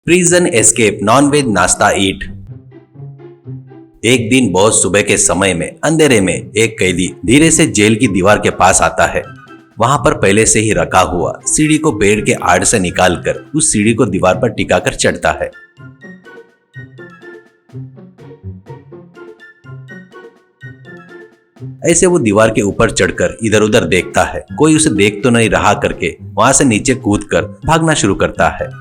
Prison escape nonveg नाश्ता ईट। एक दिन बहुत सुबह के समय में अंधेरे में एक कैदी धीरे से जेल की दीवार के पास आता है। वहां पर पहले से ही रखा हुआ सीढ़ी को पेड़ के आड़ से निकालकर उस सीढ़ी को दीवार पर टिकाकर चढ़ता है। ऐसे वो दीवार के ऊपर चढ़कर इधर उधर देखता है, कोई उसे देख तो नहीं रहा करके वहां से नीचे कूदकर भागना शुरू करता है।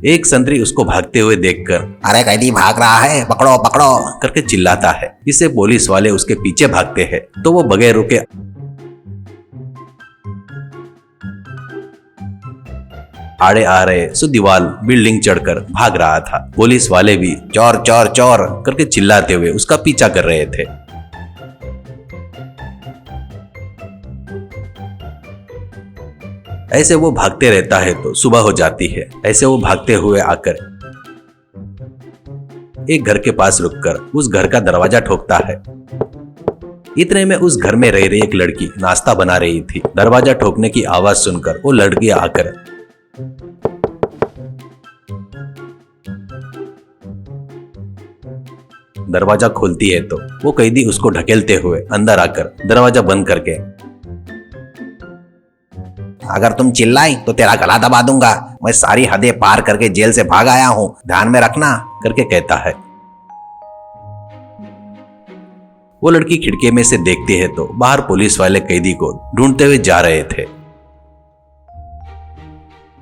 एक संतरी उसको भागते हुए देखकर अरे कैदी भाग रहा है, पकड़ो पकड़ो करके चिल्लाता है। इससे पुलिस वाले उसके पीछे भागते हैं तो वो बगैर रुके आड़े आ रहे सो दीवार बिल्डिंग चढ़कर भाग रहा था। पुलिस वाले भी चोर चोर चोर करके चिल्लाते हुए उसका पीछा कर रहे थे। ऐसे वो भागते रहता है तो सुबह हो जाती है। ऐसे वो भागते हुए आकर एक घर के पास रुककर उस घर का दरवाजा ठोकता है। इतने में उस घर में रह रही एक लड़की नाश्ता बना रही थी। दरवाजा ठोकने की आवाज सुनकर वो लड़की आकर दरवाजा खोलती है तो वो कैदी उसको ढकेलते हुए अंदर आकर दरवाजा बंद करके अगर तुम चिल्लाई तो तेरा गला दबा दूंगा। मैं सारी हदें पार करके जेल से भाग आया हूँ, ध्यान में रखना करके कहता है। वो लड़की खिड़की में से देखती है तो बाहर पुलिस वाले कैदी को ढूंढते हुए जा रहे थे।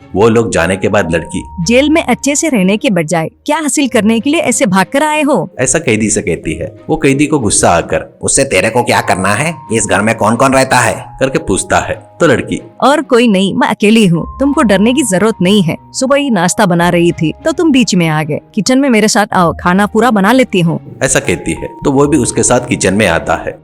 वो लोग जाने के बाद लड़की जेल में अच्छे से रहने के बजाय क्या हासिल करने के लिए ऐसे भागकर आए हो, ऐसा कैदी से कहती है। वो कैदी को गुस्सा आकर उससे तेरे को क्या करना है, इस घर में कौन कौन रहता है करके पूछता है तो लड़की और कोई नहीं, मैं अकेली हूँ, तुमको डरने की जरूरत नहीं है। सुबह ही नाश्ता बना रही थी तो तुम बीच में आ गए। किचन में मेरे साथ आओ, खाना पूरा बना लेती हूँ, ऐसा कहती है। तो वो भी उसके साथ किचन में आता है।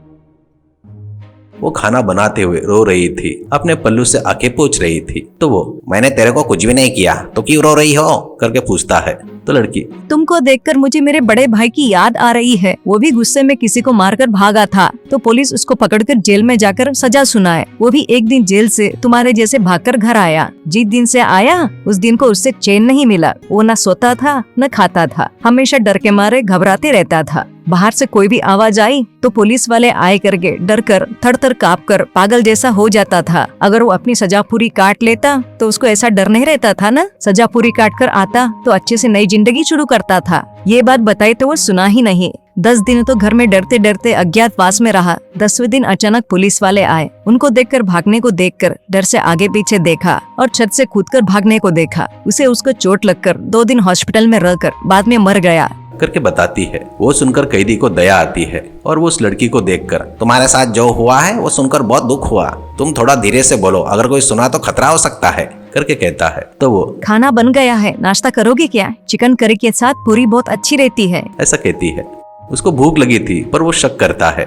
वो खाना बनाते हुए रो रही थी, अपने पल्लू से आंखें पोंछ रही थी। तो वो मैंने तेरे को कुछ भी नहीं किया तो क्यों रो रही हो करके पूछता है। तो लड़की तुमको देखकर मुझे मेरे बड़े भाई की याद आ रही है। वो भी गुस्से में किसी को मारकर भागा था तो पुलिस उसको पकड़कर जेल में जाकर सजा सुनाए। वो भी एक दिन जेल से तुम्हारे जैसे भागकर घर आया। जिस दिन से आया उस दिन को उससे चैन नहीं मिला। वो न सोता था न खाता था, हमेशा डर के मारे घबराते रहता था। बाहर से कोई भी आवाज आई तो पुलिस वाले आए करके डर कर थर थर काँप कर पागल जैसा हो जाता था। अगर वो अपनी सजा पूरी काट लेता तो उसको ऐसा डर नहीं रहता था ना। सजा पूरी काट कर आता तो अच्छे से नई जिंदगी शुरू करता था। ये बात बताई तो वो सुना ही नहीं। 10 दिन तो घर में डरते डरते अज्ञातवास में रहा। 10वें दिन अचानक पुलिस वाले आए। उनको देखकर भागने को देखकर डर से आगे पीछे देखा और छत से कूदकर भागने को देखा। उसको चोट लगकर 2 दिन हॉस्पिटल में रहकर बाद में मर गया करके बताती है। वो सुनकर कैदी को दया आती है और वो उस लड़की को देखकर तुम्हारे साथ जो हुआ है वो सुनकर बहुत दुख हुआ। तुम थोड़ा धीरे से बोलो, अगर कोई सुना तो खतरा हो सकता है करके कहता है। तो वो खाना बन गया है, नाश्ता करोगे क्या? चिकन करी के साथ पूरी बहुत अच्छी रहती है, ऐसा कहती है। उसको भूख लगी थी पर वो शक करता है।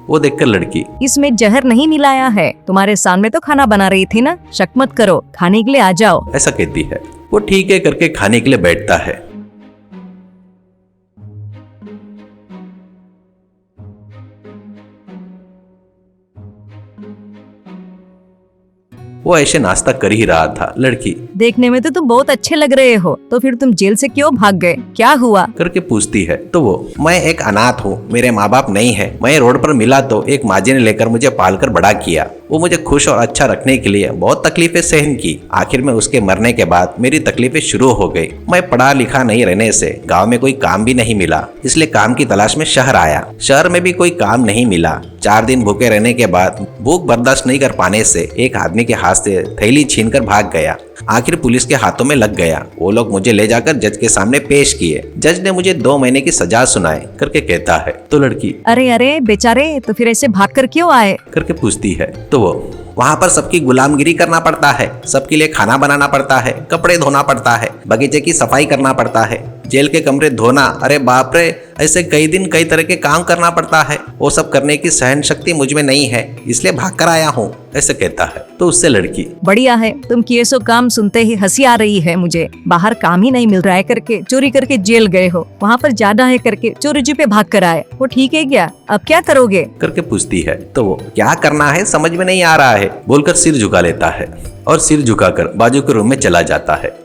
वो देखकर लड़की इसमें जहर नहीं मिलाया है, तुम्हारे सामने तो खाना बना रही थी ना, शक मत करो, खाने के लिए आ जाओ, ऐसा कहती है। वो ठीक है करके खाने के लिए बैठता है। वो ऐसे नाश्ता कर ही रहा था। लड़की देखने में तो तुम बहुत अच्छे लग रहे हो, तो फिर तुम जेल से क्यों भाग गए, क्या हुआ करके पूछती है। तो वो मैं एक अनाथ हूँ, मेरे माँ बाप नहीं है। मैं रोड पर मिला तो एक माजी ने लेकर मुझे पालकर बड़ा किया। वो मुझे खुश और अच्छा रखने के लिए बहुत तकलीफें सहन की। आखिर में उसके मरने के बाद मेरी तकलीफें शुरू हो गई। मैं पढ़ा लिखा नहीं रहने से गांव में कोई काम भी नहीं मिला, इसलिए काम की तलाश में शहर आया। शहर में भी कोई काम नहीं मिला। 4 दिन भूखे रहने के बाद भूख बर्दाश्त नहीं कर पाने से एक आदमी के हाथ से थैली छीनकर भाग गया। आखिर पुलिस के हाथों में लग गया। वो लोग मुझे ले जाकर जज के सामने पेश किए। जज ने मुझे 2 महीने की सजा सुनाई करके कहता है। तो लड़की अरे अरे बेचारे, तो फिर ऐसे भाग कर क्यों आए करके पूछती है। तो वो वहाँ पर सबकी गुलामगिरी करना पड़ता है, सबके लिए खाना बनाना पड़ता है, कपड़े धोना पड़ता है, बगीचे की सफाई करना पड़ता है, जेल के कमरे धोना, अरे बाप रे, ऐसे कई दिन कई तरह के काम करना पड़ता है, वो सब करने की सहन शक्ति मुझ में नहीं है, इसलिए भाग कर आया हूँ, ऐसे कहता है। तो उससे लड़की, बढ़िया है, तुम किए सो काम सुनते ही हंसी आ रही है मुझे। बाहर काम ही नहीं मिल रहा है करके चोरी करके जेल गए हो, वहाँ पर ज्यादा है करके चोरी छुपे भाग कर आए, वो ठीक है क्या? अब क्या करोगे करके पूछती है। तो वो क्या करना है समझ में नहीं आ रहा है, बोलकर सिर झुका लेता है और सिर झुकाकर बाजू के रूम में चला जाता है।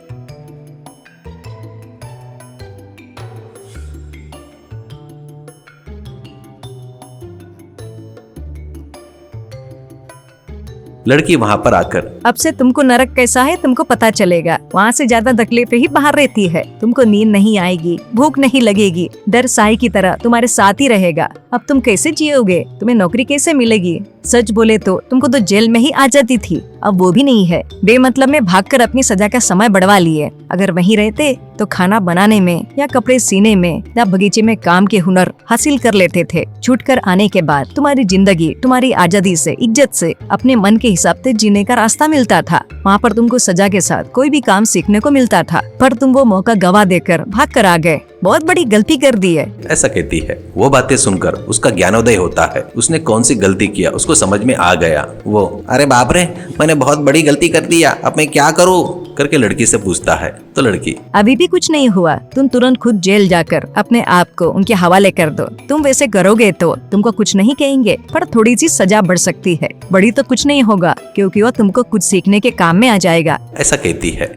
लड़की वहाँ पर आकर, अब से तुमको नरक कैसा है तुमको पता चलेगा। वहाँ से ज्यादा तकलीफें ही बाहर रहती है। तुमको नींद नहीं आएगी, भूख नहीं लगेगी, डर साई की तरह तुम्हारे साथ ही रहेगा। अब तुम कैसे जियोगे? तुम्हें नौकरी कैसे मिलेगी? सच बोले तो तुमको तो जेल में ही आ जाती थी, अब वो भी नहीं है। बेमतलब में भागकर अपनी सजा का समय बढ़वा लिए। अगर वहीं रहते तो खाना बनाने में या कपड़े सीने में या बगीचे में काम के हुनर हासिल कर लेते थे। छूट कर आने के बाद तुम्हारी जिंदगी तुम्हारी आजादी से, इज्जत से, अपने मन के हिसाब से जीने का रास्ता मिलता था। वहाँ पर तुमको सजा के साथ कोई भी काम सीखने को मिलता था, पर तुम वो मौका गवा देकर भाग कर आ गए। बहुत बड़ी गलती कर दी है, ऐसा कहती है। वो बातें सुनकर उसका ज्ञानोदय होता है। उसने कौन सी गलती किया उसको समझ में आ गया। वो, अरे बाप रे, मैंने बहुत बड़ी गलती कर दिया, अब मैं क्या करूँ करके लड़की से पूछता है। तो लड़की, अभी भी कुछ नहीं हुआ, तुम तुरंत खुद जेल जाकर अपने आप को उनके हवाले कर दो। तुम वैसे करोगे तो तुमको कुछ नहीं कहेंगे, पर थोड़ी सी सजा बढ़ सकती है। बड़ी तो कुछ नहीं होगा, क्योंकि वो तुमको कुछ सीखने के काम में आ जाएगा, ऐसा कहती है।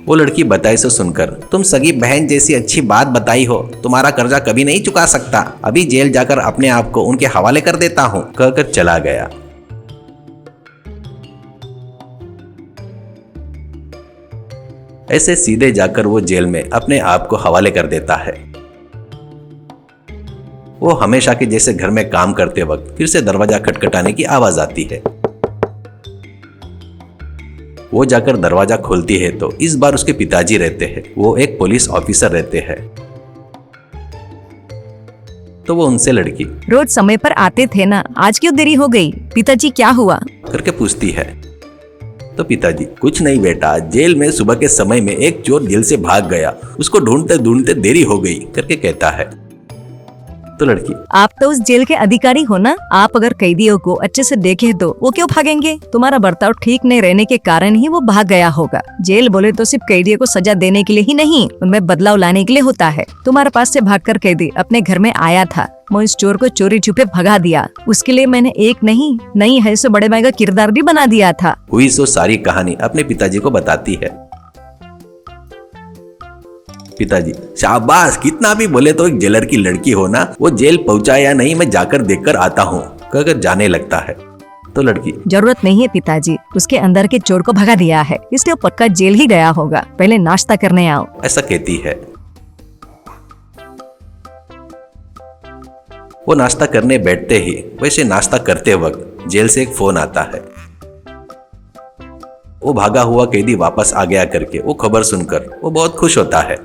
वो लड़की बताई से सुनकर, तुम सगी बहन जैसी अच्छी बात बताई हो, तुम्हारा कर्जा कभी नहीं चुका सकता, अभी जेल जाकर अपने आप को उनके हवाले कर देता हूँ, कहकर चला गया। ऐसे सीधे जाकर वो जेल में अपने आप को हवाले कर देता है। वो हमेशा के जैसे घर में काम करते वक्त फिर से दरवाजा खटखटाने की आवाज आती है। वो जाकर दरवाजा खोलती है तो इस बार उसके पिताजी रहते हैं। वो एक पुलिस ऑफिसर रहते हैं। तो वो उनसे, लड़की, रोज समय पर आते थे ना, आज क्यों देरी हो गई? पिताजी क्या हुआ करके पूछती है। तो पिताजी, कुछ नहीं बेटा, जेल में सुबह के समय में एक चोर जेल से भाग गया, उसको ढूंढते ढूंढते देरी हो गई करके कहता है। तो लड़की, आप तो उस जेल के अधिकारी हो ना, आप अगर कैदियों को अच्छे से देखे तो वो क्यों भागेंगे? तुम्हारा बर्ताव ठीक नहीं रहने के कारण ही वो भाग गया होगा। जेल बोले तो सिर्फ कैदियों को सजा देने के लिए ही नहीं, उनमें बदलाव लाने के लिए होता है। तुम्हारे पास से भागकर कैदी अपने घर में आया था, मैं इस चोर को चोरी छुपे भगा दिया। उसके लिए मैंने एक नहीं है सो बड़े भाई का किरदार भी बना दिया था। हुई सो सारी कहानी अपने पिताजी को बताती है। पिताजी, शाबाश, कितना भी बोले तो एक जेलर की लड़की हो ना, वो जेल पहुंचा या नहीं मैं जाकर देखकर आता हूँ कहकर जाने लगता है। तो लड़की, जरूरत नहीं है पिताजी, उसके अंदर के चोर को भगा दिया है, इसलिए वो पक्का जेल ही गया होगा। पहले नाश्ता करने आओ, ऐसा कहती है। वो नाश्ता करने बैठते ही वैसे नाश्ता करते वक्त जेल से एक फोन आता है। वो भागा हुआ कैदी वापस आ गया करके वो खबर सुनकर वो बहुत खुश होता है।